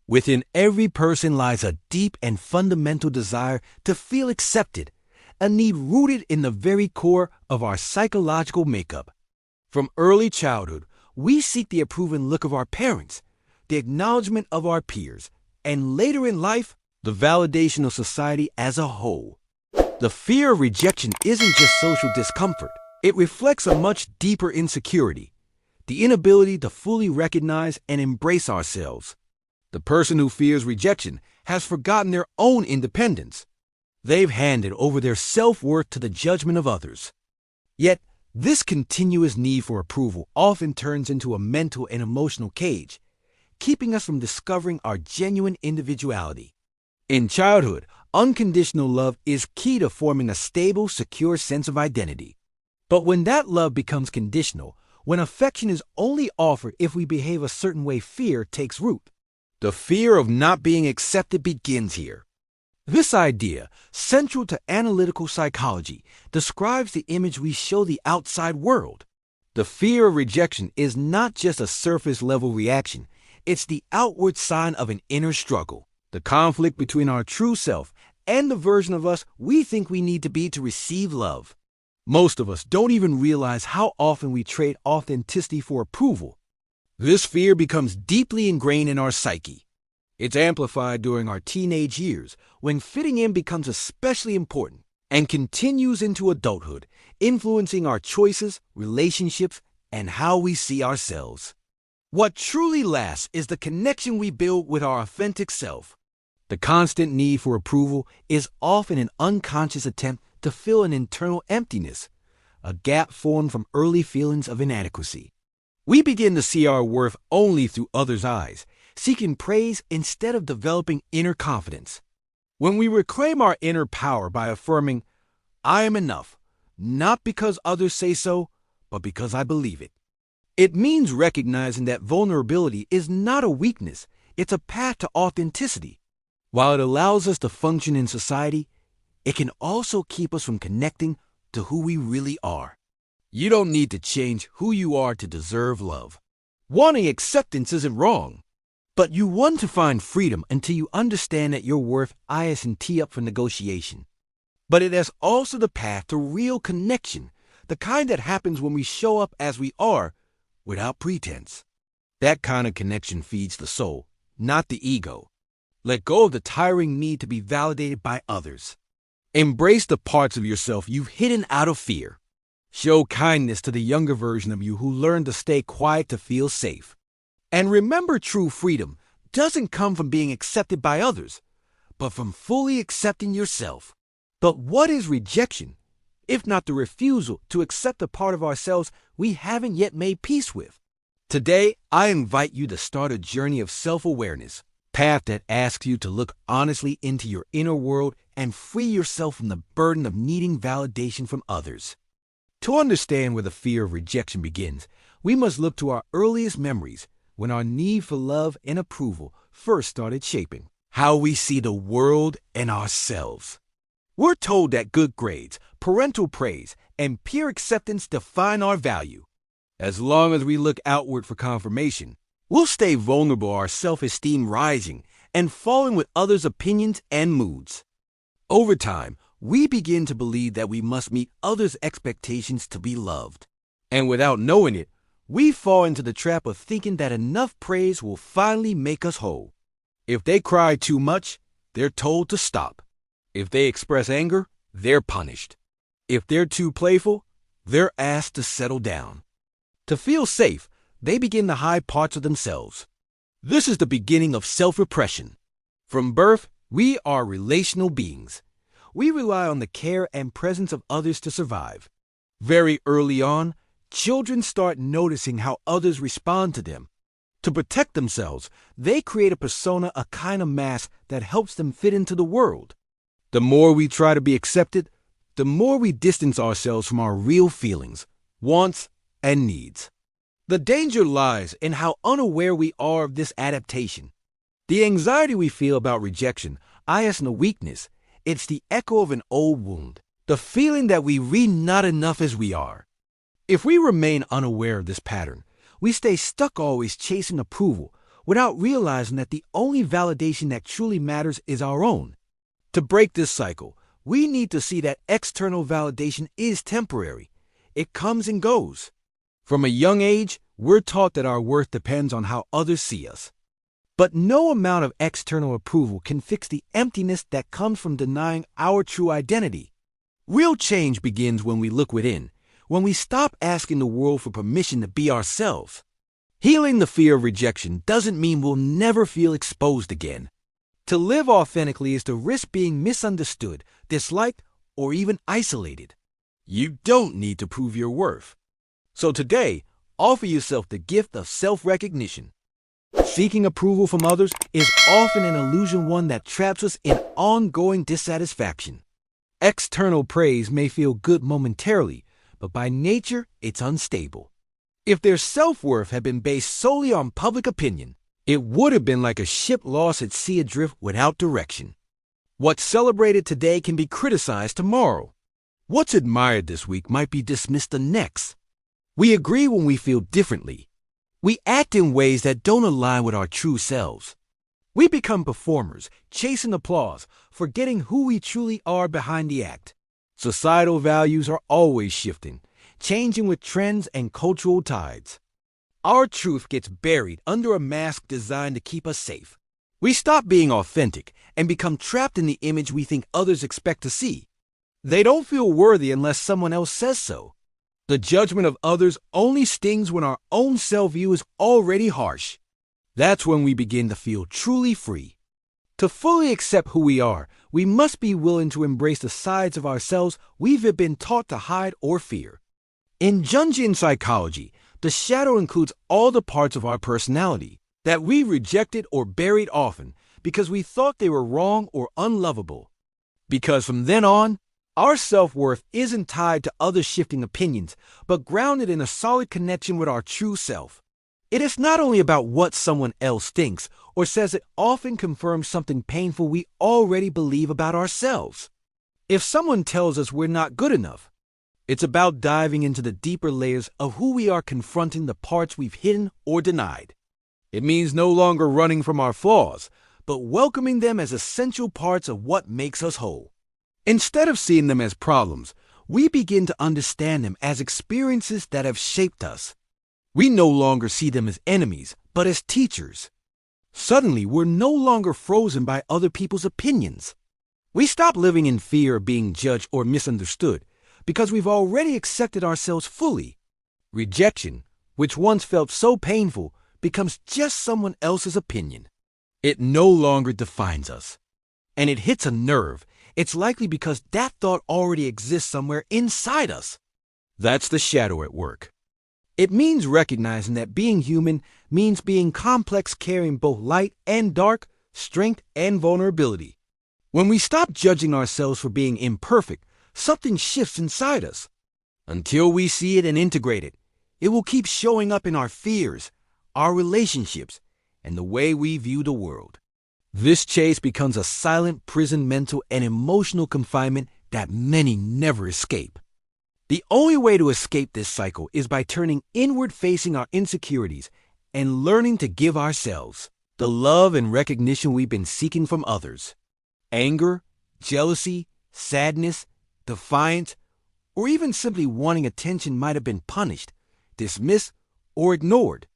Within every person lies a deep and fundamental desire to feel accepted, a need rooted in the very core of our psychological makeup. From early childhood, we seek the approving look of our parents, the acknowledgement of our peers, and later in life, the validation of society as a whole. The fear of rejection isn't just social discomfort. It reflects a much deeper insecurity, the inability to fully recognize and embrace ourselves. The person who fears rejection has forgotten their own independence. They've handed over their self-worth to the judgment of others. Yet, this continuous need for approval often turns into a mental and emotional cage, keeping us from discovering our genuine individuality. In childhood, unconditional love is key to forming a stable, secure sense of identity. But when that love becomes conditional, when affection is only offered if we behave a certain way, fear takes root. The fear of not being accepted begins here. This idea, central to analytical psychology, describes the image we show the outside world. The fear of rejection is not just a surface-level reaction. It's the outward sign of an inner struggle, the conflict between our true self and the version of us we think we need to be to receive love. Most of us don't even realize how often we trade authenticity for approval. This fear becomes deeply ingrained in our psyche. It's amplified during our teenage years, when fitting in becomes especially important, and continues into adulthood, influencing our choices, relationships, and how we see ourselves. What truly lasts is the connection we build with our authentic self. The constant need for approval is often an unconscious attempt to fill an internal emptiness, a gap formed from early feelings of inadequacy. We begin to see our worth only through others' eyes, seeking praise instead of developing inner confidence. When we reclaim our inner power by affirming, "I am enough," not because others say so, but because I believe it. It means recognizing that vulnerability is not a weakness, it's a path to authenticity. While it allows us to function in society, it can also keep us from connecting to who we really are. You don't need to change who you are to deserve love. Wanting acceptance isn't wrong, but you want to find freedom until you understand that your worth isn't tee up for negotiation. But it is also the path to real connection, the kind that happens when we show up as we are, without pretense. That kind of connection feeds the soul, not the ego. Let go of the tiring need to be validated by others. Embrace the parts of yourself you've hidden out of fear. Show kindness to the younger version of you who learned to stay quiet to feel safe. And remember, true freedom doesn't come from being accepted by others, but from fully accepting yourself. But what is rejection, if not the refusal to accept a part of ourselves we haven't yet made peace with? Today, I invite you to start a journey of self-awareness, path that asks you to look honestly into your inner world and free yourself from the burden of needing validation from others. To understand where the fear of rejection begins, we must look to our earliest memories, when our need for love and approval first started shaping how we see the world and ourselves. We're told that good grades, parental praise, and peer acceptance define our value. As long as we look outward for confirmation, we'll stay vulnerable, our self-esteem rising and falling with others' opinions and moods. Over time, we begin to believe that we must meet others' expectations to be loved. And without knowing it, we fall into the trap of thinking that enough praise will finally make us whole. If they cry too much, they're told to stop. If they express anger, they're punished. If they're too playful, they're asked to settle down. To feel safe, they begin to hide parts of themselves. This is the beginning of self-repression. From birth, we are relational beings. We rely on the care and presence of others to survive. Very early on, children start noticing how others respond to them. To protect themselves, they create a persona, a kind of mask that helps them fit into the world. The more we try to be accepted, the more we distance ourselves from our real feelings, wants, and needs. The danger lies in how unaware we are of this adaptation. The anxiety we feel about rejection isn't a weakness. It's the echo of an old wound, the feeling that we read not enough as we are. If we remain unaware of this pattern, we stay stuck always chasing approval, without realizing that the only validation that truly matters is our own. To break this cycle, we need to see that external validation is temporary. It comes and goes. From a young age, we're taught that our worth depends on how others see us. But no amount of external approval can fix the emptiness that comes from denying our true identity. Real change begins when we look within, when we stop asking the world for permission to be ourselves. Healing the fear of rejection doesn't mean we'll never feel exposed again. To live authentically is to risk being misunderstood, disliked, or even isolated. You don't need to prove your worth. So today, offer yourself the gift of self-recognition. Seeking approval from others is often an illusion, one that traps us in ongoing dissatisfaction. External praise may feel good momentarily, but by nature, it's unstable. If their self-worth had been based solely on public opinion, it would have been like a ship lost at sea adrift without direction. What's celebrated today can be criticized tomorrow. What's admired this week might be dismissed the next. We agree when we feel differently. We act in ways that don't align with our true selves. We become performers, chasing applause, forgetting who we truly are behind the act. Societal values are always shifting, changing with trends and cultural tides. Our truth gets buried under a mask designed to keep us safe. We stop being authentic and become trapped in the image we think others expect to see. They don't feel worthy unless someone else says so. The judgment of others only stings when our own self-view is already harsh. That's when we begin to feel truly free. To fully accept who we are, we must be willing to embrace the sides of ourselves we've been taught to hide or fear. In Jungian psychology, the shadow includes all the parts of our personality that we rejected or buried often because we thought they were wrong or unlovable. Because from then on, our self-worth isn't tied to other shifting opinions, but grounded in a solid connection with our true self. It is not only about what someone else thinks or says, it often confirms something painful we already believe about ourselves. If someone tells us we're not good enough, it's about diving into the deeper layers of who we are, confronting the parts we've hidden or denied. It means no longer running from our flaws, but welcoming them as essential parts of what makes us whole. Instead of seeing them as problems, we begin to understand them as experiences that have shaped us. We no longer see them as enemies, but as teachers. Suddenly, we're no longer frozen by other people's opinions. We stop living in fear of being judged or misunderstood because we've already accepted ourselves fully. Rejection, which once felt so painful, becomes just someone else's opinion. It no longer defines us. And it hits a nerve. It's likely because that thought already exists somewhere inside us. That's the shadow at work. It means recognizing that being human means being complex, carrying both light and dark, strength and vulnerability. When we stop judging ourselves for being imperfect, something shifts inside us. Until we see it and integrate it, it will keep showing up in our fears, our relationships, and the way we view the world. This chase becomes a silent prison, mental and emotional confinement that many never escape. The only way to escape this cycle is by turning inward, facing our insecurities, and learning to give ourselves the love and recognition we've been seeking from others. Anger, jealousy, sadness, defiance, or even simply wanting attention might have been punished, dismissed, or ignored.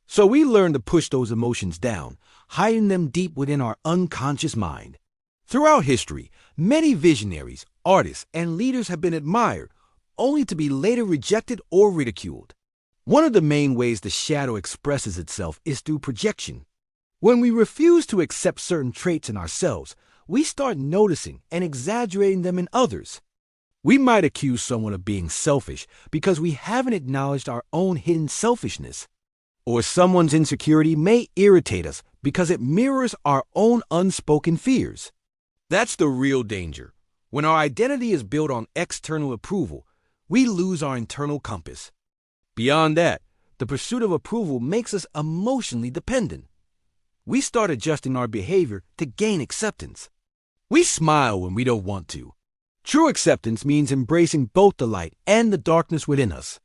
So we learn to push those emotions down, hiding them deep within our unconscious mind. Throughout history, many visionaries, artists, and leaders have been admired, only to be later rejected or ridiculed. One of the main ways the shadow expresses itself is through projection. When we refuse to accept certain traits in ourselves, we start noticing and exaggerating them in others. We might accuse someone of being selfish because we haven't acknowledged our own hidden selfishness. Or someone's insecurity may irritate us because it mirrors our own unspoken fears. That's the real danger. When our identity is built on external approval, we lose our internal compass. Beyond that, the pursuit of approval makes us emotionally dependent. We start adjusting our behavior to gain acceptance. We smile when we don't want to. True acceptance means embracing both the light and the darkness within us.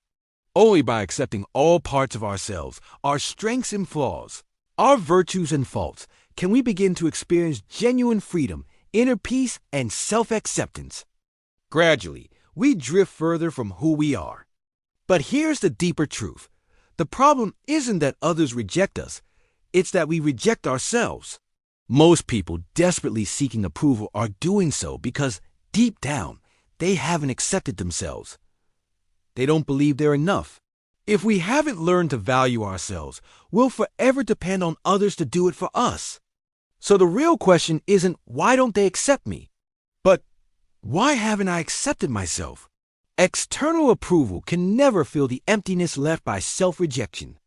Only by accepting all parts of ourselves, our strengths and flaws, our virtues and faults, can we begin to experience genuine freedom, inner peace, and self-acceptance. Gradually, we drift further from who we are. But here's the deeper truth. The problem isn't that others reject us, it's that we reject ourselves. Most people desperately seeking approval are doing so because, deep down, they haven't accepted themselves. They don't believe they're enough. If we haven't learned to value ourselves, we'll forever depend on others to do it for us. So the real question isn't, why don't they accept me? But, why haven't I accepted myself? External approval can never fill the emptiness left by self-rejection.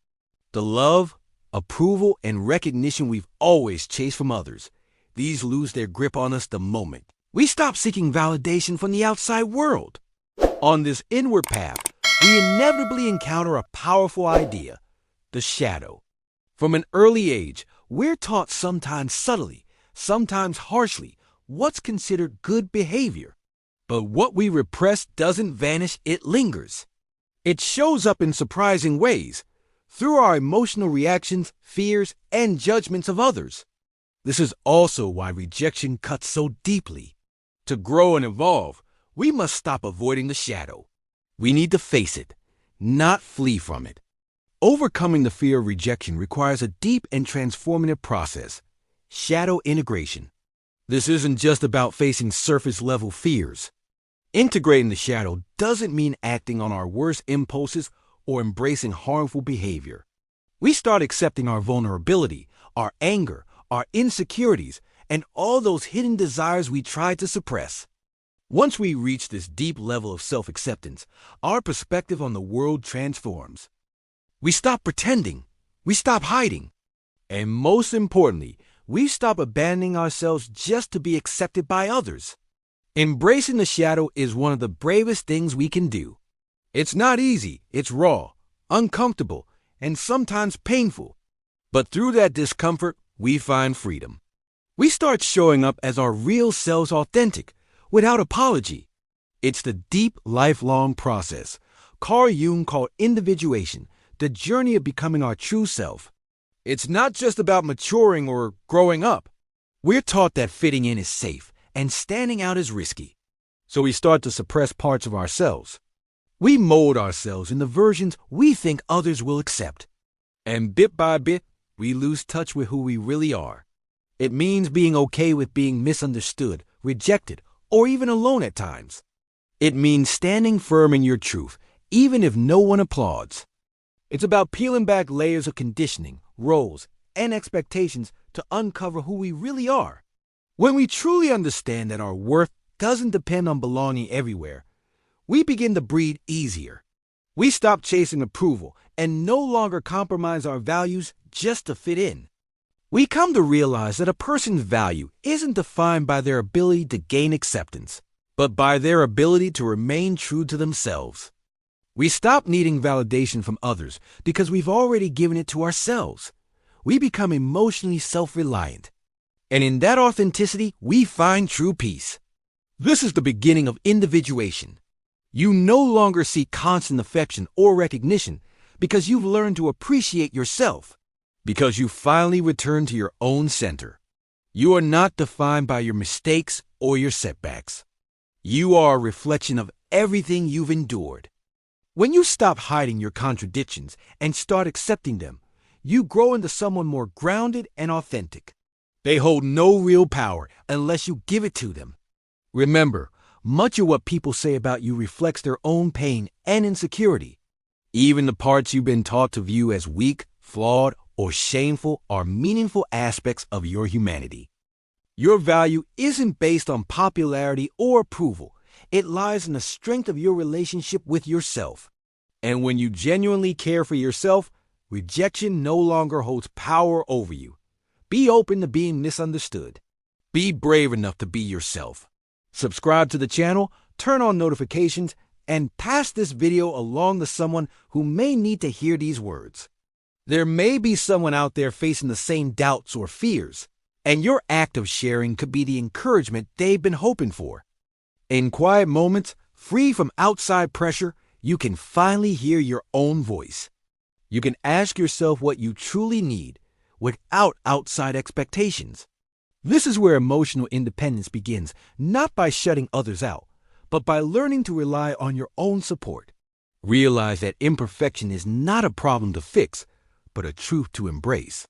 The love, approval, and recognition we've always chased from others, these lose their grip on us the moment we stop seeking validation from the outside world. On this inward path, we inevitably encounter a powerful idea, the shadow. From an early age, we're taught sometimes subtly, sometimes harshly, what's considered good behavior. But what we repress doesn't vanish, it lingers. It shows up in surprising ways, through our emotional reactions, fears, and judgments of others. This is also why rejection cuts so deeply. To grow and evolve, we must stop avoiding the shadow. We need to face it, not flee from it. Overcoming the fear of rejection requires a deep and transformative process, shadow integration. This isn't just about facing surface-level fears. Integrating the shadow doesn't mean acting on our worst impulses or embracing harmful behavior. We start accepting our vulnerability, our anger, our insecurities, and all those hidden desires we tried to suppress. Once we reach this deep level of self-acceptance, our perspective on the world transforms. We stop pretending, we stop hiding, and most importantly, we stop abandoning ourselves just to be accepted by others. Embracing the shadow is one of the bravest things we can do. It's not easy, it's raw, uncomfortable, and sometimes painful. But through that discomfort, we find freedom. We start showing up as our real selves, authentic, without apology. It's the deep, lifelong process Carl Jung called individuation, the journey of becoming our true self. It's not just about maturing or growing up. We're taught that fitting in is safe and standing out is risky. So we start to suppress parts of ourselves. We mold ourselves in the versions we think others will accept. And bit by bit, we lose touch with who we really are. It means being okay with being misunderstood, rejected, or even alone at times. It means standing firm in your truth, even if no one applauds. It's about peeling back layers of conditioning, roles, and expectations to uncover who we really are. When we truly understand that our worth doesn't depend on belonging everywhere, we begin to breathe easier. We stop chasing approval and no longer compromise our values just to fit in. We come to realize that a person's value isn't defined by their ability to gain acceptance, but by their ability to remain true to themselves. We stop needing validation from others because we've already given it to ourselves. We become emotionally self-reliant. And in that authenticity, we find true peace. This is the beginning of individuation. You no longer seek constant affection or recognition because you've learned to appreciate yourself, because you finally return to your own center. You are not defined by your mistakes or your setbacks. You are a reflection of everything you've endured. When you stop hiding your contradictions and start accepting them, you grow into someone more grounded and authentic. They hold no real power unless you give it to them. Remember, much of what people say about you reflects their own pain and insecurity. Even the parts you've been taught to view as weak, flawed, or shameful are meaningful aspects of your humanity. Your value isn't based on popularity or approval. It lies in the strength of your relationship with yourself. And when you genuinely care for yourself, rejection no longer holds power over you. Be open to being misunderstood. Be brave enough to be yourself. Subscribe to the channel, turn on notifications, and pass this video along to someone who may need to hear these words. There may be someone out there facing the same doubts or fears, and your act of sharing could be the encouragement they've been hoping for. In quiet moments, free from outside pressure, you can finally hear your own voice. You can ask yourself what you truly need, without outside expectations. This is where emotional independence begins, not by shutting others out, but by learning to rely on your own support. Realize that imperfection is not a problem to fix, but a truth to embrace.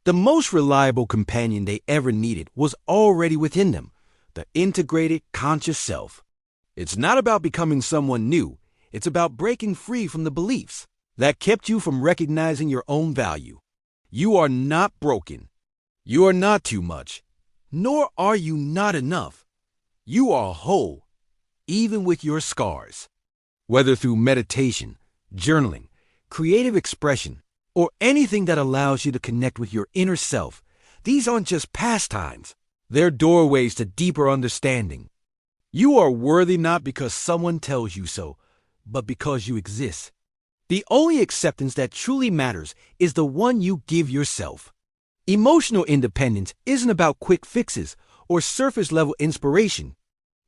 The most reliable companion they ever needed was already within them, the integrated, conscious self. It's not about becoming someone new, it's about breaking free from the beliefs that kept you from recognizing your own value. You are not broken. You are not too much. Nor are you not enough. You are whole, even with your scars. Whether through meditation, journaling, creative expression, or anything that allows you to connect with your inner self, these aren't just pastimes. They're doorways to deeper understanding. You are worthy not because someone tells you so, but because you exist. The only acceptance that truly matters is the one you give yourself. Emotional independence isn't about quick fixes or surface-level inspiration.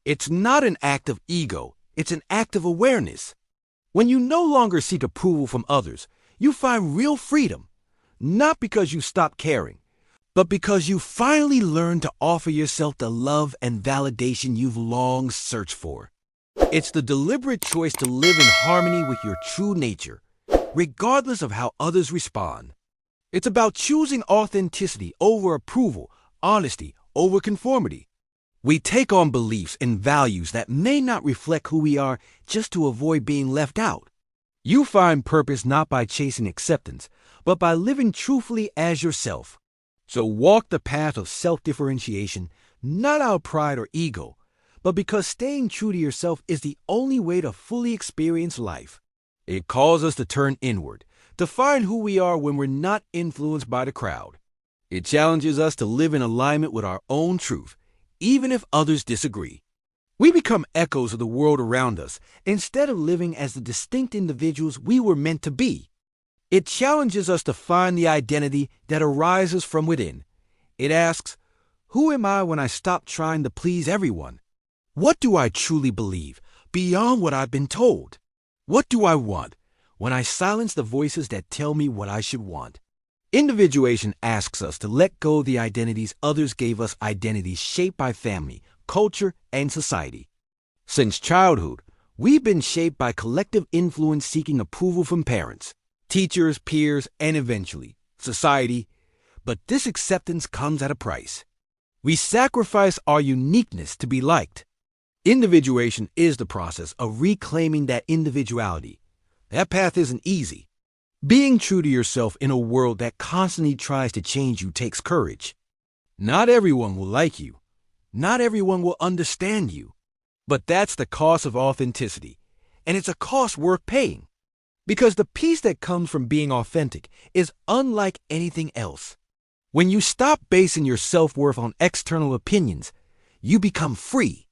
It's not an act of ego, it's an act of awareness. When you no longer seek approval from others, you find real freedom, not because you stop caring, but because you finally learn to offer yourself the love and validation you've long searched for. It's the deliberate choice to live in harmony with your true nature, regardless of how others respond. It's about choosing authenticity over approval, honesty over conformity. We take on beliefs and values that may not reflect who we are just to avoid being left out. You find purpose not by chasing acceptance, but by living truthfully as yourself. So walk the path of self-differentiation, not out of pride or ego, but because staying true to yourself is the only way to fully experience life. It calls us to turn inward, to find who we are when we're not influenced by the crowd. It challenges us to live in alignment with our own truth, even if others disagree. We become echoes of the world around us instead of living as the distinct individuals we were meant to be. It challenges us to find the identity that arises from within. It asks, who am I when I stop trying to please everyone? What do I truly believe beyond what I've been told? What do I want when I silence the voices that tell me what I should want? Individuation asks us to let go of the identities others gave us, identities shaped by family, culture, and society. Since childhood, we've been shaped by collective influence seeking approval from parents, teachers, peers, and eventually, society. But this acceptance comes at a price. We sacrifice our uniqueness to be liked. Individuation is the process of reclaiming that individuality. That path isn't easy. Being true to yourself in a world that constantly tries to change you takes courage. Not everyone will like you. Not everyone will understand you. But that's the cost of authenticity, and it's a cost worth paying. Because the peace that comes from being authentic is unlike anything else. When you stop basing your self-worth on external opinions, you become free.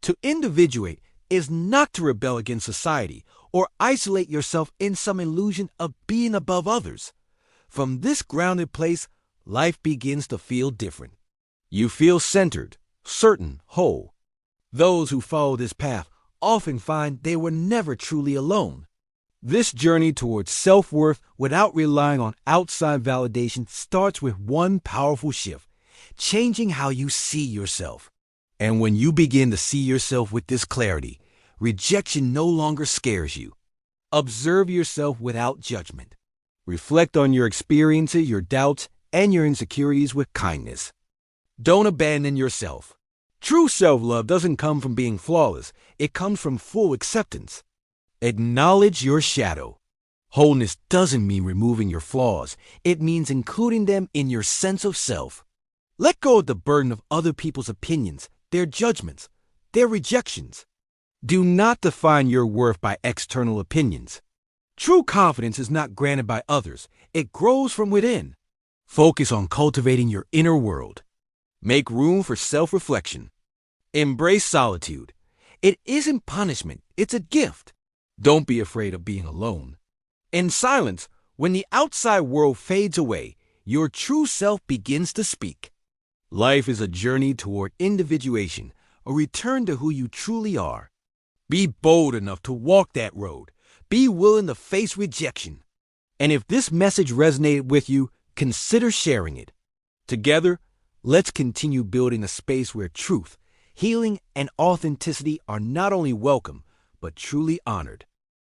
To individuate is not to rebel against society or isolate yourself in some illusion of being above others. From this grounded place, life begins to feel different. You feel centered, certain, whole. Those who follow this path often find they were never truly alone. This journey towards self-worth without relying on outside validation starts with one powerful shift, changing how you see yourself. And when you begin to see yourself with this clarity, rejection no longer scares you. Observe yourself without judgment. Reflect on your experiences, your doubts, and your insecurities with kindness. Don't abandon yourself. True self-love doesn't come from being flawless. It comes from full acceptance. Acknowledge your shadow. Wholeness doesn't mean removing your flaws. It means including them in your sense of self. Let go of the burden of other people's opinions, their judgments, their rejections. Do not define your worth by external opinions. True confidence is not granted by others. It grows from within. Focus on cultivating your inner world. Make room for self-reflection. Embrace solitude. It isn't punishment, it's a gift. Don't be afraid of being alone. In silence, when the outside world fades away, your true self begins to speak. Life is a journey toward individuation, a return to who you truly are. Be bold enough to walk that road. Be willing to face rejection. And if this message resonated with you, consider sharing it. Together, let's continue building a space where truth, healing, and authenticity are not only welcome, but truly honored.